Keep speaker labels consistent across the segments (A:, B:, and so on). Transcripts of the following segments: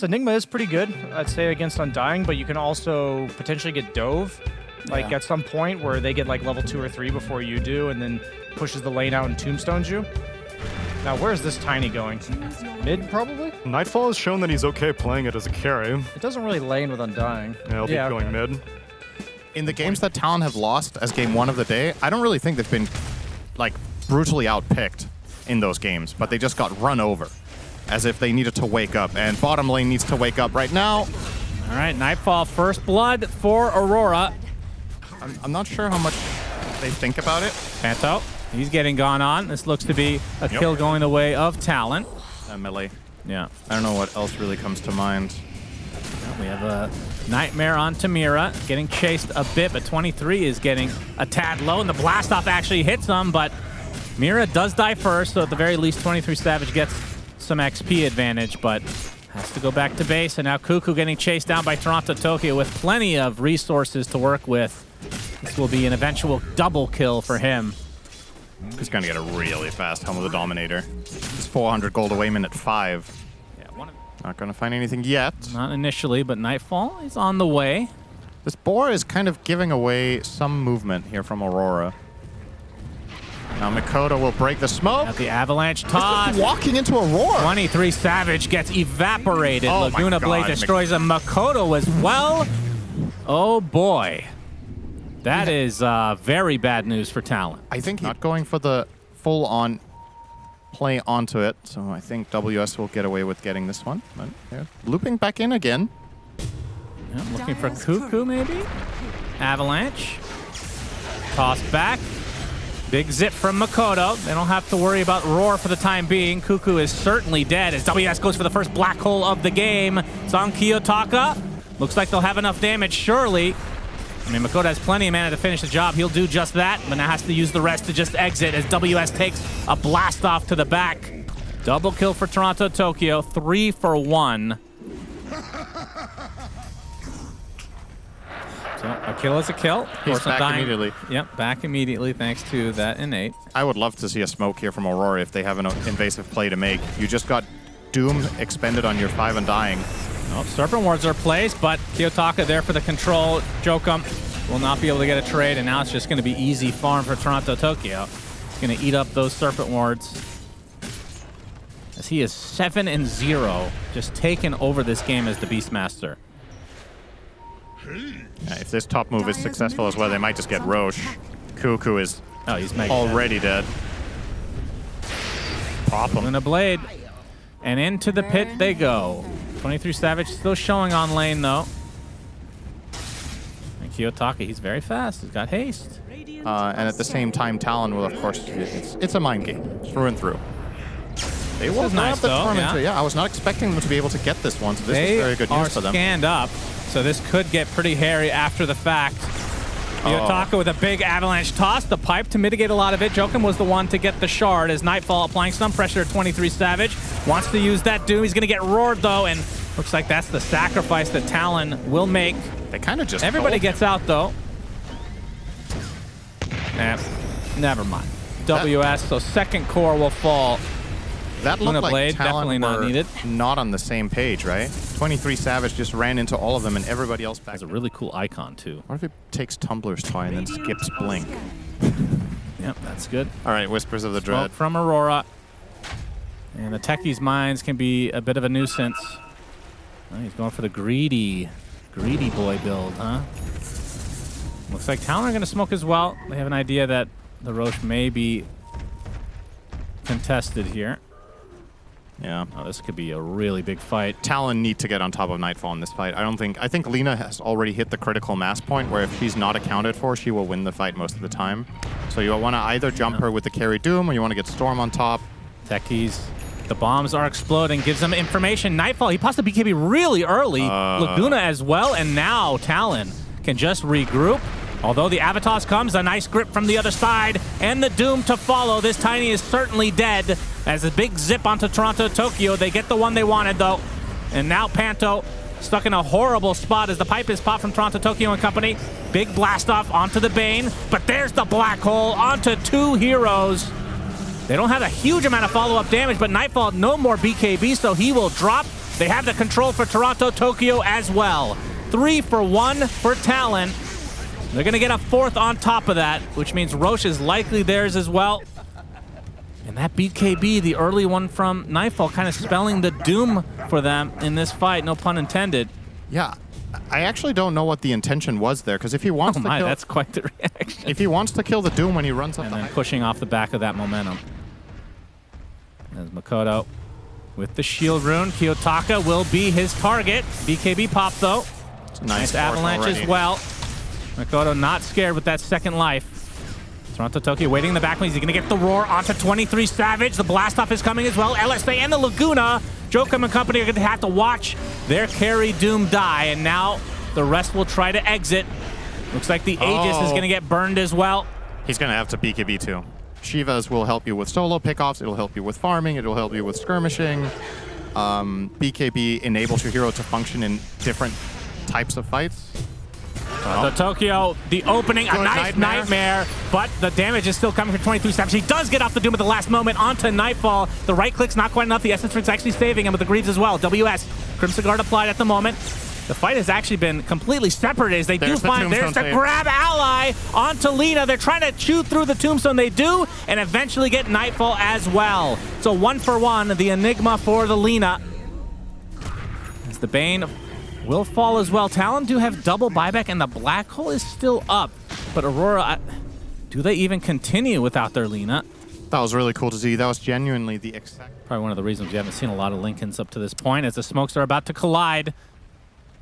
A: Enigma is pretty good, I'd say, against Undying, but you can also potentially get Dove, like at some point where they get like level 2 or 3 before you do, and then pushes the lane out and tombstones you. Now, where is this Tiny going? Mid, probably?
B: Nightfall has shown that he's okay playing it as a carry.
A: It doesn't really lane with Undying.
B: Yeah, he'll be going mid.
C: In the games that Talon have lost as game 1 of the day, I don't really think they've been like brutally outpicked in those games, but they just got run over as if they needed to wake up, and bottom lane needs to wake up right now.
D: All right, Nightfall, first blood for Aurora.
C: I'm not sure how much they think about it.
D: Panto, he's getting gone on. This looks to be a kill going the way of Talon.
C: Melee.
D: Yeah.
C: I don't know what else really comes to mind.
D: We have a Nightmare on Tamira, getting chased a bit, but 23 is getting a tad low, and the blast off actually hits them, but Mira does die first, so at the very least 23 Savage gets some XP advantage, but has to go back to base. And now Cuckoo getting chased down by Toronto Tokyo with plenty of resources to work with. This will be an eventual double kill for him.
C: He's going to get a really fast Helm of the Dominator. He's 400 gold away, minute 5. Not going to find anything yet.
D: Not initially, but Nightfall is on the way.
C: This boar is kind of giving away some movement here from Aurora. Now Mikoto will break the smoke.
D: At the avalanche toss.
C: Walking into Aurora.
D: 23 Savage gets evaporated.
C: Oh
D: Laguna Blade destroys him. Makoto as well. Oh boy. That is very bad news for Talon.
C: I think not going for the full-on play onto it, so I think WS will get away with getting this one. But yeah, looping back in again.
D: Yeah, looking for Cuckoo maybe. Avalanche. Toss back. Big zip from Makoto. They don't have to worry about Roar for the time being. Cuckoo is certainly dead as WS goes for the first black hole of the game. It's on Kiyotaka. Looks like they'll have enough damage, surely. I mean, Makoto has plenty of mana to finish the job. He'll do just that, but now has to use the rest to just exit as WS takes a blast off to the back. Double kill for Toronto Tokyo. 3 for 1. So a kill is a kill.
C: He's back immediately.
D: Yep, back immediately thanks to that innate.
C: I would love to see a smoke here from Aurora if they have an invasive play to make. You just got Doom expended on your 5 Undying.
D: Oh, Serpent Wards are placed, but Kiyotaka there for the control. Jokum will not be able to get a trade, and now it's just going to be easy farm for Toronto Tokyo. He's going to eat up those Serpent Wards. As he is 7-0, just taken over this game as the Beastmaster.
C: Yeah, if this top move is successful as well, they might just get Roche. Cuckoo is
D: he's
C: already dead. Pop him.
D: And a blade. And into the pit they go. 23 Savage still showing on lane, though. And Kiyotaka, he's very fast. He's got haste.
C: And at the same time, Talon will, of course, it's a mind game, through and through. They will
D: nice,
C: the
D: though,
C: tournament. Yeah, I was not expecting them to be able to get this one, so this is very good news for them.
D: They are scanned up, so this could get pretty hairy after the fact. Kiyotaka with a big avalanche toss, the pipe to mitigate a lot of it. Jokum was the one to get the shard as Nightfall applying some pressure to 23 Savage. Wants to use that Doom. He's going to get roared, though, and looks like that's the sacrifice that Talon will make.
C: They kind of just
D: Everybody gets out, though. Never mind. WS, so second core will fall.
C: That looked like
D: Blade,
C: Talon
D: definitely not needed.
C: Not on the same page, right? 23 Savage just ran into all of them and everybody else back.
D: Has a really cool icon, too.
C: What if it takes Tumbler's Toy and then skips Blink?
D: Yep, that's good.
C: All right, Whispers of the Dread.
D: Smoke from Aurora. And the Techie's mines can be a bit of a nuisance. Oh, he's going for the greedy boy build, huh? Looks like Talon are going to smoke as well. They have an idea that the Roche may be contested here.
C: Yeah.
D: Oh, this could be a really big fight.
C: Talon need to get on top of Nightfall in this fight. I think Lina has already hit the critical mass point where if she's not accounted for, she will win the fight most of the time. So you want to either jump her with the carry Doom or you want to get Storm on top.
D: Techies. The bombs are exploding, gives them information. Nightfall, he passed the BKB really early. Laguna as well, and now Talon can just regroup. Although the Avatos comes, a nice grip from the other side, and the Doom to follow. This Tiny is certainly dead as a big zip onto Toronto Tokyo. They get the one they wanted, though. And now Panto stuck in a horrible spot as the pipe is popped from Toronto Tokyo and company. Big blast off onto the Bane, but there's the black hole onto 2 heroes. They don't have a huge amount of follow-up damage, but Nightfall, no more BKB, so he will drop They have the control for Toronto Tokyo as well. 3 for 1 for Talon. They're going to get a 4th on top of that, which means Roche is likely theirs as well. And that BKB, the early one from Nightfall, kind of spelling the doom for them in this fight, no pun intended.
C: Yeah, I actually don't know what the intention was there, because if he wants to kill,
D: that's quite the reaction.
C: If he wants to kill the Doom when he runs up
D: and
C: the
D: then
C: high,
D: pushing off the back of that momentum. As Makoto with the shield rune, Kiyotaka will be his target. BKB pop though.
C: it's a
D: Nice
C: force
D: avalanche
C: already.
D: as well. Makoto not scared with that second life. Toronto Tokyo waiting in the back lane. He's going to get the roar onto 23 Savage. The blast off is coming as well. LSA and the Laguna. Jokum and company are going to have to watch their carry Doom die, and now the rest will try to exit. Looks like the Aegis is going to get burned as well.
C: He's going to have to BKB too. Shivas will help you with solo pickoffs. It'll help you with farming. It'll help you with skirmishing. BKB enables your hero to function in different types of fights.
D: The Tokyo, the opening, a
C: Good
D: nice nightmare, but the damage is still coming from 23 Savage. He does get off the Doom at the last moment onto Nightfall. The right click's not quite enough. The Essence Drink's actually saving him with the Greaves as well. WS, Crimson Guard applied at the moment. The fight has actually been completely separate as they
C: There's
D: do find, there's the grab ally onto Lina. They're trying to chew through the Tombstone. They do, and eventually get Nightfall as well. So 1 for 1, the Enigma for the Lina. As the Bane will fall as well. Talon do have double buyback, and the Black Hole is still up. But Aurora, do they even continue without their Lina?
C: That was really cool to see. That was genuinely the exact...
D: Probably one of the reasons we haven't seen a lot of Lincolns up to this point, as the smokes are about to collide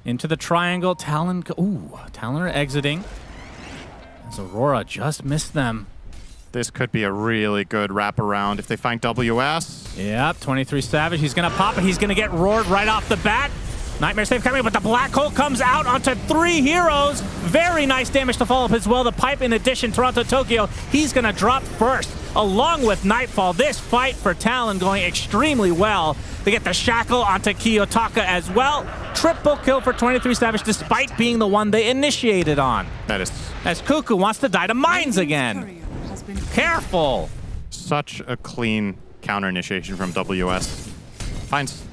D: into the triangle. Talon are exiting. As Aurora just missed them.
C: This could be a really good wraparound if they find WS.
D: Yep, 23 Savage. He's going to pop it. He's going to get roared right off the bat. Nightmare Save coming, but the Black Hole comes out onto 3 heroes. Very nice damage to follow up as well. The pipe in addition, Toronto Tokyo, he's going to drop first, along with Nightfall. This fight for Talon going extremely well. They get the shackle onto Kiyotaka as well. Triple kill for 23 Savage, despite being the one they initiated on.
C: That is
D: As Cuckoo wants to die to mines again. Careful.
C: such a clean counter initiation from WS. Finds...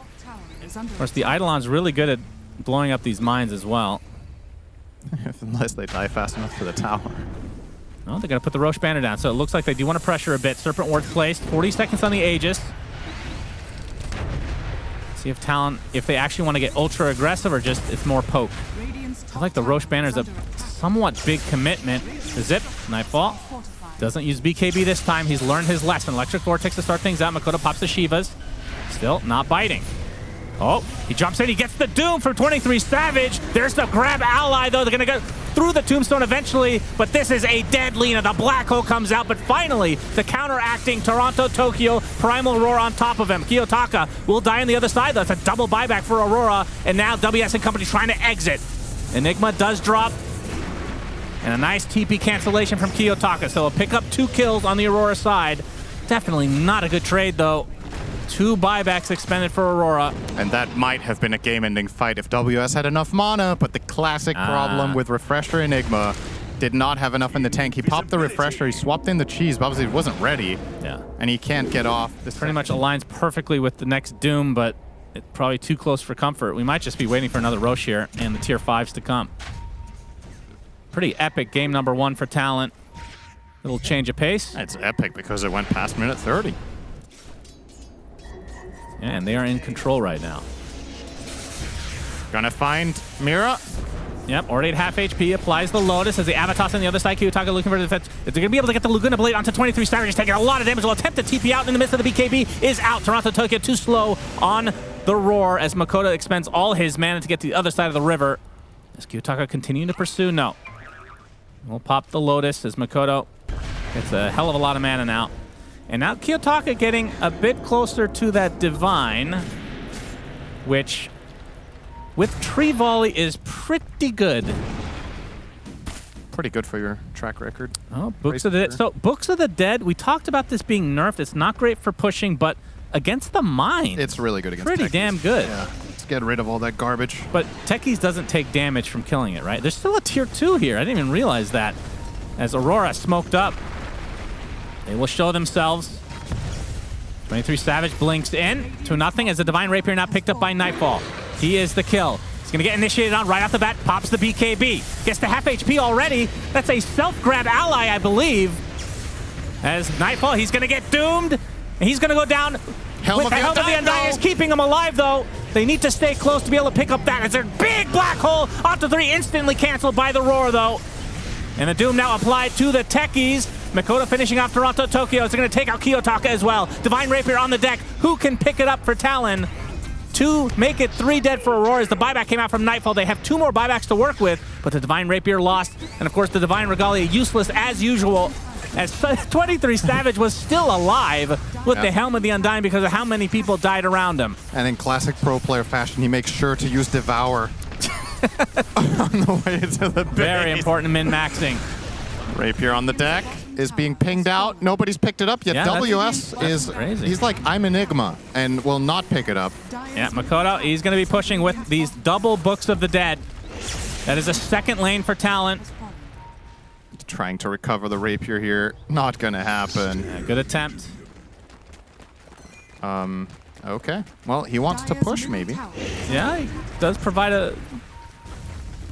D: Of course, the Eidolon's really good at blowing up these mines as well.
C: Unless they die fast enough to the tower.
D: Oh, they're going to put the Roche banner down, so it looks like they do want to pressure a bit. Serpent Ward's placed. 40 seconds on the Aegis. See if Talon, if they actually want to get ultra aggressive or just it's more poke. I like the Roche banner is a somewhat big commitment. The Zip, Nightfall. Doesn't use BKB this time. He's learned his lesson. Electric Vortex to start things out. Makoto pops the Shivas. Still not biting. Oh, he jumps in. He gets the Doom from 23 Savage. There's the grab ally, though. They're going to go through the Tombstone eventually, but this is a dead Lina. The Black Hole comes out, but finally, the counteracting Toronto Tokyo Primal Roar on top of him. Kiyotaka will die on the other side, though. That's a double buyback for Aurora, and now WS and company trying to exit. Enigma does drop, and a nice TP cancellation from Kiyotaka, so he'll pick up 2 kills on the Aurora side. Definitely not a good trade, though. 2 buybacks expended for Aurora.
C: And that might have been a game-ending fight if WS had enough mana, but the classic problem with Refresher Enigma did not have enough in the tank. He popped the Refresher, he swapped in the cheese, but obviously it wasn't ready.
D: Yeah.
C: And he can't get off. This
D: Pretty much aligns perfectly with the next Doom, but it's probably too close for comfort. We might just be waiting for another Roche here and the tier 5s to come. Pretty epic game number 1 for Talon. Little change of pace.
C: It's epic because it went past minute 30.
D: Yeah, and they are in control right now.
C: Gonna find Mira.
D: Yep, already at half HP, applies the Lotus as the Avatos on the other side. Kiyotaka looking for the defense. They're going to be able to get the Laguna Blade onto 23 Savage, taking a lot of damage. Will attempt to TP out in the midst of the BKB, is out. Toronto Tokyo too slow on the Roar as Makoto expends all his mana to get to the other side of the river. Is Kiyotaka continuing to pursue? No. We'll pop the Lotus as Makoto gets a hell of a lot of mana now. And now Kiyotaka getting a bit closer to that Divine, which with Tree Volley is pretty good.
C: Pretty good for your track record.
D: Oh, Books of the Dead. So Books of the Dead, we talked about this being nerfed. It's not great for pushing, but against the mine,
C: It's really good against
D: pretty
C: techies.
D: damn good.
C: Yeah, let's get rid of all that garbage.
D: But Techies doesn't take damage from killing it, right? There's still a tier 2 here. I didn't even realize that. As Aurora smoked up, they will show themselves. 23 Savage blinks in, 2-0 as the Divine Rapier now picked up by Nightfall. He is the kill. He's gonna get initiated on right off the bat, pops the BKB. Gets to half HP already. That's a self-grab ally, I believe. As Nightfall, he's gonna get doomed. And he's gonna go down.
C: Helm of the
D: Undying is keeping him alive, though. They need to stay close to be able to pick up that. As a big black hole onto 3, instantly canceled by the Roar, though. And the Doom now applied to the Techies. Makoto finishing off Toronto Tokyo. It's going to take out Kiyotaka as well. Divine Rapier on the deck. Who can pick it up for Talon? 2 make it 3 dead for Aurora as the buyback came out from Nightfall. They have 2 more buybacks to work with, but the Divine Rapier lost. And of course, the Divine Regalia useless as usual, as 23 Savage was still alive with the Helm of the Undying because of how many people died around him.
C: And in classic pro player fashion, he makes sure to use Devour on the way to the base.
D: Very important min-maxing.
C: Rapier on the deck is being pinged out. Nobody's picked it up yet.
D: Yeah,
C: WS
D: that's crazy.
C: He's like, I'm Enigma, and will not pick it up.
D: Yeah, Makoto, he's going to be pushing with these double Books of the Dead. That is a second lane for Talon.
C: Trying to recover the Rapier here. Not going to happen.
D: Yeah, good attempt.
C: Okay. Well, he wants to push, maybe.
D: Yeah, he does provide a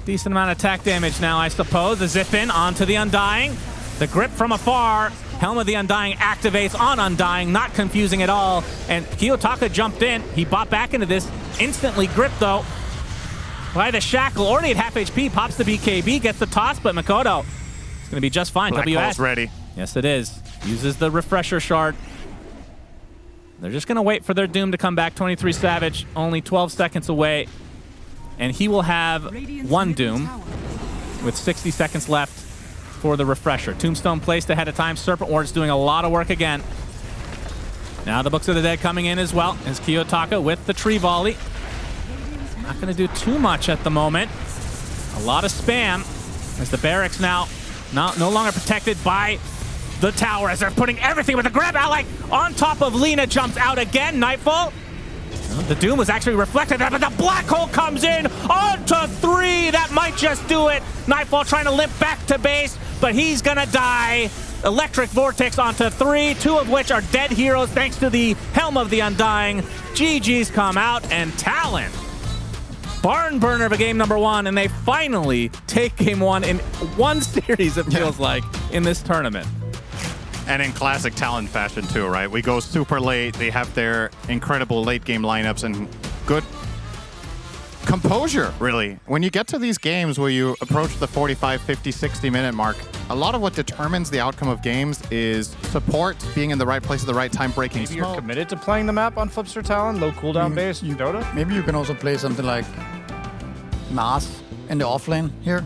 D: decent amount of attack damage now, I suppose. The zip in onto the Undying. The grip from afar. Helm of the Undying activates on Undying, not confusing at all. And Kiyotaka jumped in. He bought back into this. Instantly gripped, though, by the Shackle. Already at half HP, pops the BKB, gets the toss, but Makoto is going to be just fine.
C: Black
D: WS
C: Hole's ready.
D: Yes, it is. Uses the Refresher Shard. They're just going to wait for their Doom to come back. 23 Savage, only 12 seconds away. And he will have 1 Doom with 60 seconds left for the Refresher. Tombstone placed ahead of time. Serpent Ward's doing a lot of work again. Now the Books of the Dead coming in as well as Kiyotaka with the Tree Volley. Not going to do too much at the moment. A lot of spam as the barracks now no longer protected by the tower as they're putting everything with the grab ally on top of Lina. Jumps out again. Nightfall. The Doom was actually reflected there, but the Black Hole comes in onto 3. That might just do it. Nightfall trying to limp back to base, but he's gonna die. Electric Vortex onto 3, 2 of which are dead heroes thanks to the Helm of the Undying. GG's come out, and Talon, barn burner of a game number 1, and they finally take game 1 in 1 series, it feels like, in this tournament.
C: And in classic Talon fashion too, right? We go super late. They have their incredible late game lineups and good composure, really. When you get to these games where you approach the 45, 50, 60 minute mark, a lot of what determines the outcome of games is support, being in the right place at the right time, breaking
A: Maybe you're
C: smoke.
A: committed to playing the map on Flipster Talon, low cooldown based Dota?
E: Maybe you can also play something like Nas in the offlane here.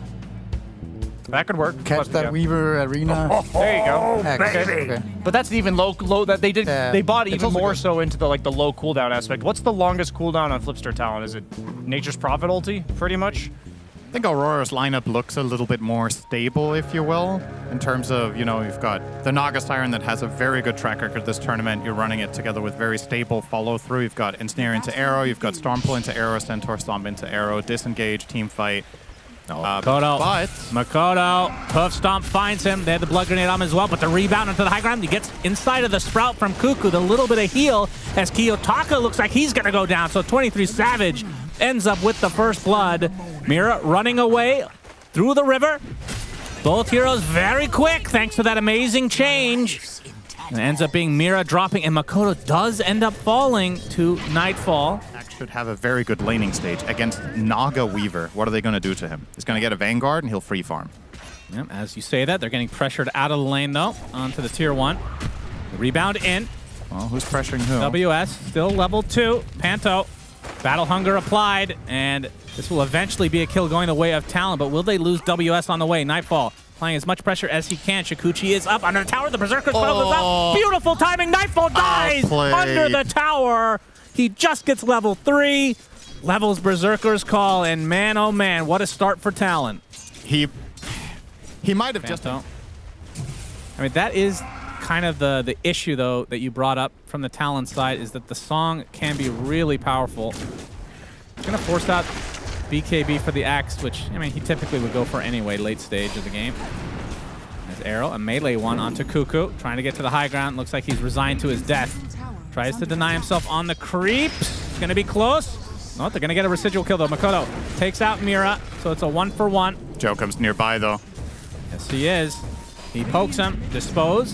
A: That could work.
E: Catch
A: but,
E: that
A: yeah.
E: Weaver Arena.
A: There you go.
E: Okay.
A: But that's even low that they did.
E: Yeah,
A: They bought
E: it's
A: even
E: also
A: more
E: good.
A: so into the the low cooldown aspect. What's the longest cooldown on Flipster Talon? Is it Nature's Prophet ulti, pretty much?
C: I think Aurora's lineup looks a little bit more stable, if you will, in terms of, you've got the Naga Siren that has a very good track record this tournament. You're running it together with very stable follow-through. You've got Ensnare into Arrow, you've got Stormpull into Arrow, Centaur Stomp into Arrow, Disengage, Team Fight.
D: Makoto, Hoof Stomp finds him. They had the Blood Grenade on him as well, but the rebound into the high ground. He gets inside of the Sprout from Cuckoo, the little bit of heal, as Kiyotaka looks like he's going to go down. So 23 Savage ends up with the first blood. Mira running away through the river. Both heroes very quick thanks to that amazing change. And it ends up being Mira dropping, and Makoto does end up falling to Nightfall.
C: Should have a very good laning stage against Naga Weaver. What are they going to do to him? He's going to get a Vanguard and he'll free farm.
D: Yep, as you say that, they're getting pressured out of the lane, though, onto the tier 1. The rebound in.
C: Well, who's pressuring who?
D: WS, still level 2. Panto, Battle Hunger applied, and this will eventually be a kill going the way of Talon, but will they lose WS on the way? Nightfall, applying as much pressure as he can. Shikuchi is up under the tower. The Berserker's spell goes up. Beautiful timing. Nightfall dies under the tower. He just gets level 3. Levels Berserker's Call, and man, oh man, what a start for Talon.
C: He might have just...
D: I mean, that is kind of the issue, though, that you brought up from the Talon side, is that the song can be really powerful. He's going to force out BKB for the axe, which, I mean, he typically would go for anyway, late stage of the game. There's Arrow, a melee one onto Cuckoo, trying to get to the high ground. Looks like he's resigned to his death. Tries to deny himself on the creeps. It's going to be close. No, they're going to get a residual kill, though. Makoto takes out Mira, so it's a 1-for-1.
C: Joe comes nearby, though.
D: Yes, he is. He pokes him. Dispose.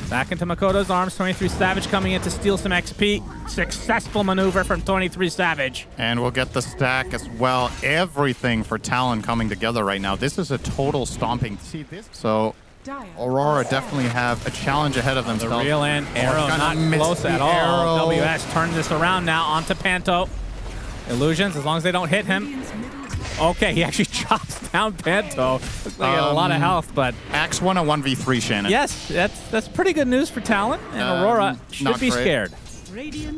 D: Back into Makoto's arms. 23 Savage coming in to steal some XP. Successful maneuver from 23 Savage.
C: And we'll get the stack as well. Everything for Talon coming together right now. This is a total stomping. See this? So Aurora definitely have a challenge ahead of
D: The
C: themselves.
D: real end. Arrow not close at all. WS turns this around now onto Panto. Illusions, as long as they don't hit him. Okay, he actually chops down Panto. Looks like he had a lot of health, but...
C: Axe won a 1v3, Shannon.
D: Yes, that's pretty good news for Talon, and Aurora should be scared.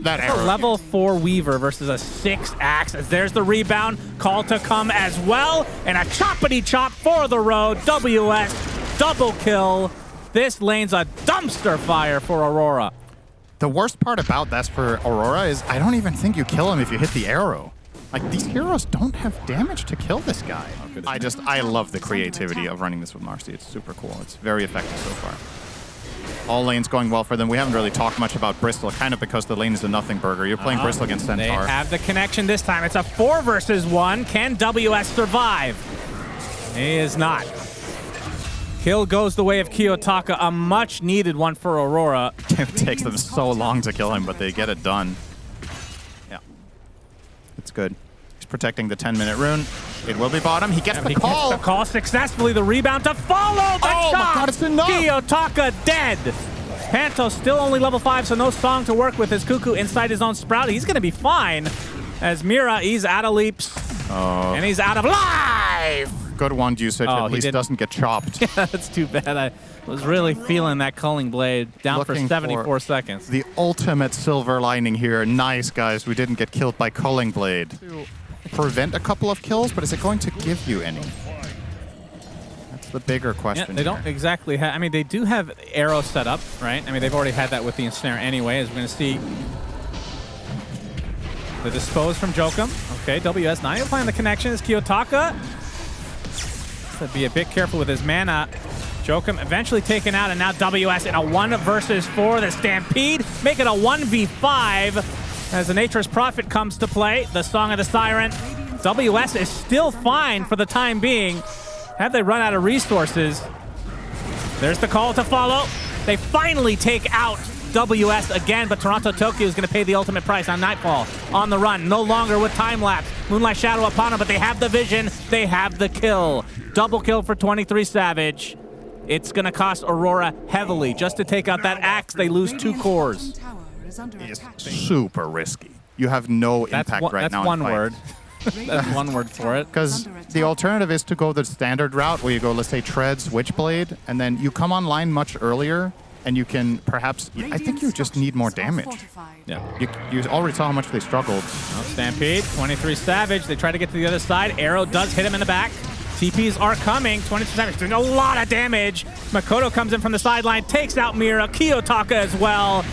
C: That
D: A
C: arrow.
D: level 4 Weaver versus a 6 Axe. As there's the rebound. Call to come as well. And a choppity chop for the road. WS, double kill. This lane's a dumpster fire for Aurora.
C: The worst part about that for Aurora is I don't even think you kill him if you hit the arrow. Like, these heroes don't have damage to kill this guy. I love the creativity of running this with Marcy. It's super cool. It's very effective so far. All lanes going well for them. We haven't really talked much about Bristol, kind of because the lane is a nothing burger. You're playing Bristol against Centaur.
D: They have the connection this time. It's a 4 versus 1. Can WS survive? He is not. Kill goes the way of Kiyotaka, a much needed one for Aurora.
C: It takes them so long to kill him, but they get it done. Yeah. It's good. He's protecting the 10-minute rune. It will be bottom. He gets the call.
D: Gets the call successfully. The rebound to follow the
C: Oh
D: shot.
C: my God, it's enough.
D: Kiyotaka dead. Panto still only level 5, so no song to work with. His Cuckoo inside his own Sprout. He's going to be fine. As Mira, he's out of leaps. And he's out of life.
C: Good one, usage. At least doesn't get chopped.
D: Yeah, that's too bad. I was really feeling that culling blade. Down for 74 seconds.
C: The ultimate silver lining here. Nice, guys. We didn't get killed by culling blade. Prevent a couple of kills, but is it going to give you any? That's the bigger question.
D: Yeah, they don't exactly have... I mean, they do have arrow set up, right? I mean, they've already had that with the ensnare anyway, as we're going to see. The dispose from Jokum. Okay, WS now playing the connection is Kiyotaka. So be a bit careful with his mana. Jokum eventually taken out, and now WS in a 1 versus 4. The Stampede make it a 1v5 as the Nature's Prophet comes to play. The Song of the Siren. WS is still fine for the time being. Have they run out of resources? There's the call to follow. They finally take out WS again, but Toronto Tokyo is going to pay the ultimate price on Nightfall. On the run, no longer with time-lapse. Moonlight Shadow upon him, but they have the vision. They have the kill. Double kill for 23 Savage. It's going to cost Aurora heavily. Just to take out that axe, they lose 2 cores.
C: It's super risky. You have no impact right now.
D: That's one word. That's one word for it.
C: Because the alternative is to go the standard route where you go, let's say, Tread, Switchblade, and then you come online much earlier, and you can perhaps... I think you just need more damage.
D: Yeah.
C: You already saw how much they struggled.
D: Stampede, 23 Savage. They try to get to the other side. Arrow does hit him in the back. TPs are coming. 23 Savage doing a lot of damage. Makoto comes in from the sideline, takes out Mira. Kiyotaka as well.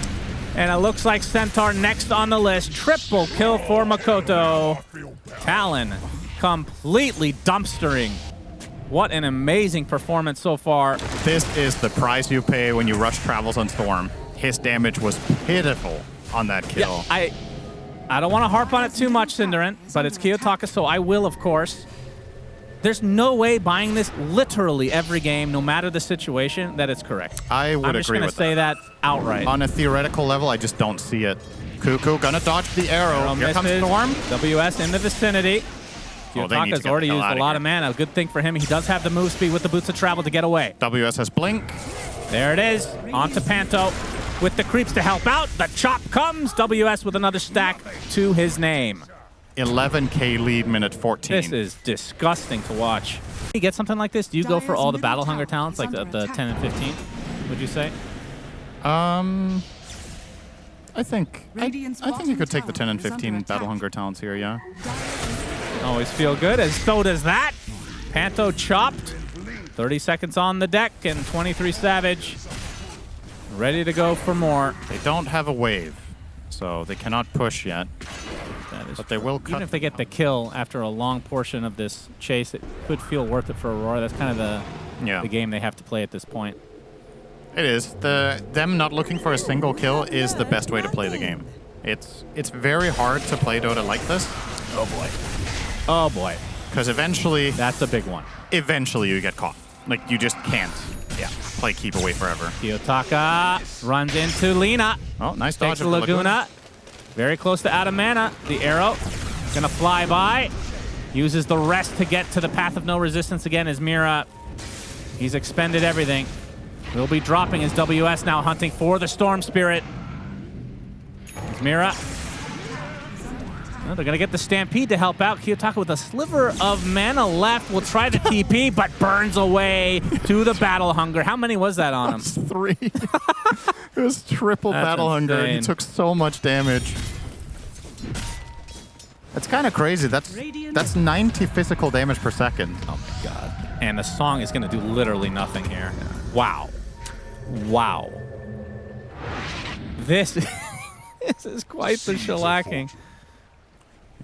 D: And it looks like Centaur next on the list. Triple kill for Makoto. Talon completely dumpstering. What an amazing performance so far.
C: This is the price you pay when you rush Travels on Storm. His damage was pitiful on that kill.
D: Yeah, I don't want to harp on it too much, SyndereN, but it's Kiyotaka, so I will, of course. There's no way buying this literally every game, no matter the situation, that it's correct.
C: I would agree with that.
D: I'm just going to say that outright.
C: On a theoretical level, I just don't see it. Cuckoo gonna dodge the arrow. Here comes Storm.
D: WS in the vicinity. Kiyotaka's already used a lot of mana. Good thing for him. He does have the move speed with the Boots of Travel to get away.
C: WS has Blink.
D: There it is. On to Panto with the creeps to help out. The chop comes. WS with another stack to his name.
C: 11k lead, minute 14.
D: This is disgusting to watch. You get something like this, do you go for all the Battle Hunger talents, like the 10 and 15, would you say?
C: I think you could take the 10 and 15 Battle Hunger talents here, yeah.
D: Always feel good, as so does that. Panto chopped. 30 seconds on the deck, and 23 Savage ready to go for more.
C: They don't have a wave, so they cannot push yet. But they will cut.
D: Even if they get the kill after a long portion of this chase, it could feel worth it for Aurora. That's kind of the game they have to play at this point.
C: It is. Them not looking for a single kill is the best way to play the game. It's very hard to play Dota like this.
D: Oh boy. Oh boy.
C: Because eventually,
D: That's a big one.
C: eventually you get caught. Like, you just can't play keep away forever.
D: Kiyotaka runs into Lina.
C: Oh, nice dodge
D: Takes the
C: of the
D: Laguna. Very close to out of mana. The arrow gonna fly by. Uses the rest to get to the path of no resistance again as Mira. He's expended everything. Will be dropping his WS now, hunting for the Storm Spirit. As Mira. Well, they're gonna get the Stampede to help out. Kiyotaka with a sliver of mana left will try to TP, but burns away to the Battle Hunger. How many was that on him?
C: That's 3. It was triple
D: That's
C: Battle Hunger, and he
D: insane.
C: took so much damage. That's kind of crazy. That's 90 physical damage per second.
D: Oh my god. And the song is gonna do literally nothing here. Wow. Wow. This, this is quite the shellacking.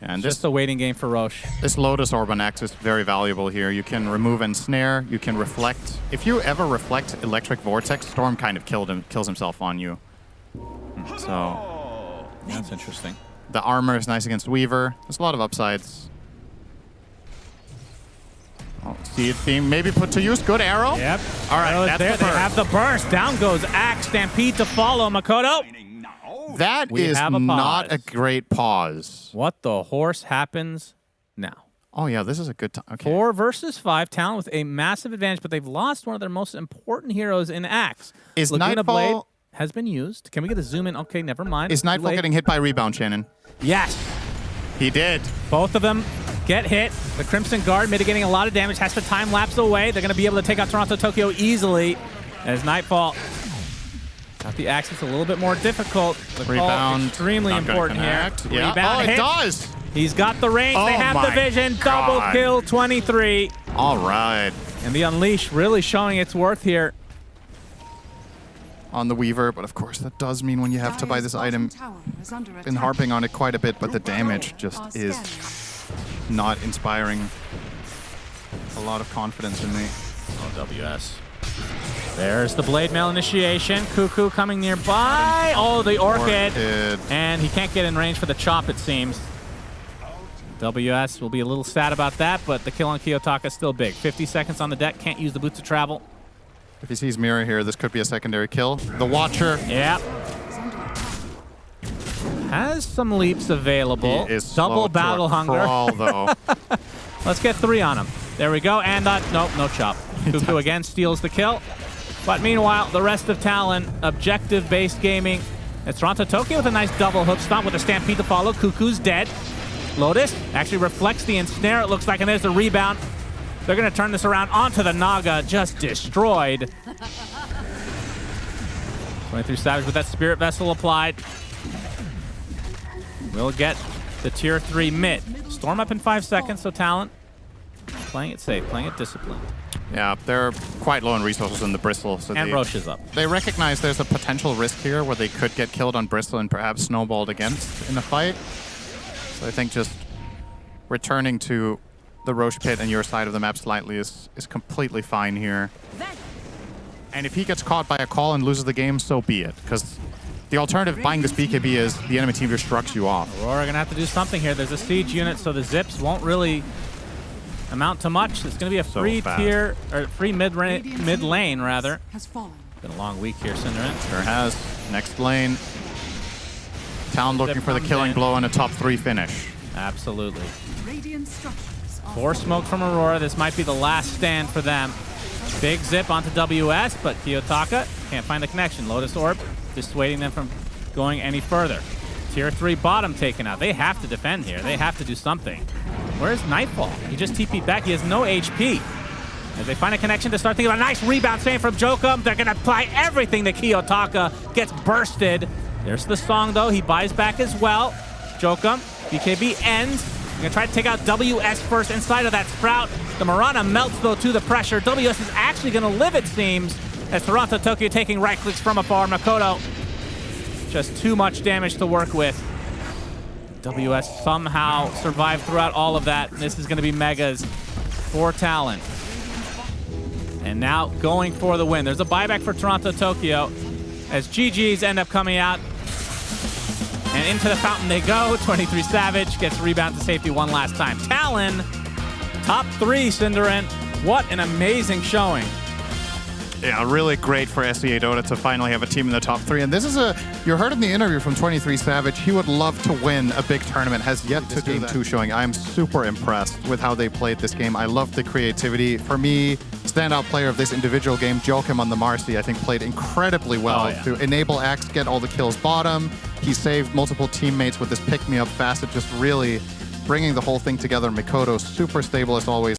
C: And
D: Just a waiting game for Roche.
C: this Lotus Orb on X is very valuable here. You can remove ensnare, you can reflect. If you ever reflect Electric Vortex, Storm kind of kills himself on you. So
D: That's interesting.
C: the armor is nice against Weaver. There's a lot of upsides. Oh, see it being maybe put to use. Good arrow.
D: Yep.
C: All right,
D: Arrow is
C: that's
D: there.
C: the
D: They
C: burst.
D: have the burst. Down goes Axe. Stampede to follow. Makoto.
C: That
D: We
C: is
D: have a
C: not
D: pause.
C: a great pause.
D: What the horse happens now?
C: Oh yeah, this is a good time. Okay.
D: 4 versus 5. Talon with a massive advantage, but they've lost one of their most important heroes in Axe.
C: Is
D: Laguna
C: Nightfall-
D: Blade has been used. Can we get a zoom in? Okay, never mind.
C: Is
D: Too
C: Nightfall
D: late.
C: getting hit by rebound, Shannon?
D: Yes.
C: He did.
D: Both of them get hit. The Crimson Guard mitigating a lot of damage, has to time lapse away. They're going to be able to take out Toronto Tokyo easily as Nightfall got the access a little bit more difficult. The call
C: Rebound.
D: extremely
C: Not gonna
D: important here.
C: connect. Yeah.
D: Rebound
C: Oh, it
D: hit.
C: does.
D: He's got the range.
C: Oh
D: They have the
C: my
D: vision. Double
C: God.
D: kill 23.
C: All right.
D: And the Unleash really showing its worth here.
C: On the Weaver, but of course that does mean when you have to buy this item. Been harping on it quite a bit, but the damage just is not inspiring a lot of confidence in me.
D: Oh, WS. There's the Blade Mail initiation. Cuckoo coming nearby. Oh, the Orchid. And he can't get in range for the chop, it seems. WS will be a little sad about that, but the kill on Kiyotaka is still big. 50 seconds on the deck. Can't use the boots of travel.
C: If he sees Mira here, this could be a secondary kill. The Watcher.
D: Yep. Has some leaps available.
C: He is
D: Double
C: slow to
D: battle
C: a
D: hunger.
C: crawl, though.
D: Let's get 3 on him. There we go. And nope, no chop. Cuckoo again steals the kill. But meanwhile, the rest of Talon, objective-based gaming. It's Toronto Tokyo with a nice double hook stomp with a Stampede to follow. Cuckoo's dead. Lotus actually reflects the ensnare, it looks like, and there's the rebound. They're going to turn this around onto the Naga, just destroyed. 23 Savage with that Spirit Vessel applied. We'll get the tier 3 mid. Storm up in 5 seconds, so Talon playing it safe, playing it disciplined.
C: Yeah, they're quite low in resources in the Bristle. So
D: And Roche is up.
C: They recognize there's a potential risk here where they could get killed on Bristle and perhaps snowballed against in the fight. So I think just returning to the Roche pit and your side of the map slightly is completely fine here. And if he gets caught by a call and loses the game, so be it. Because the alternative buying this BKB is the enemy team just shrugs you off.
D: Aurora gonna have to do something here. There's a siege unit, so the zips won't really amount to much. It's gonna be a free tier, or free mid lane rather. Been a long week here, SyndereN.
C: Sure has. Next lane. Talon looking
D: Zip
C: for the
D: comes
C: killing
D: in.
C: blow and a top 3 finish.
D: Absolutely. 4 smoke from Aurora. This might be the last stand for them. Big zip onto WS, but Kiyotaka can't find the connection. Lotus Orb dissuading them from going any further. Tier 3 bottom taken out. They have to defend here. They have to do something. Where's Nightfall? He just TP'd back. He has no HP. As they find a connection to start thinking about a nice rebound save from Jokum. They're going to apply everything to Kiyotaka. Gets bursted. There's the song, though. He buys back as well. Jokum, BKB ends. They're going to try to take out WS first inside of that Sprout. The Mirana melts, though, to the pressure. WS is actually going to live, it seems, as Toronto Tokyo taking right clicks from afar. Makoto, just too much damage to work with. WS somehow survived throughout all of that. This is going to be megas for Talon. And now going for the win. There's a buyback for Toronto Tokyo as GGs end up coming out. And into the fountain they go. 23 Savage gets rebound to safety one last time. Talon, top 3, SyndereN. What an amazing showing.
C: Yeah, really great for SEA Dota to finally have a team in the top 3. And this is you heard in the interview from 23 Savage, he would love to win a big tournament, has yet to do that. Game 2 showing. I'm super impressed with how they played this game. I love the creativity. For me, standout player of this individual game, Joachim on the Marcy, I think played incredibly well to enable Axe, get all the kills bottom. He saved multiple teammates with this pick-me-up facet, just really bringing the whole thing together. Mikoto, super stable as always.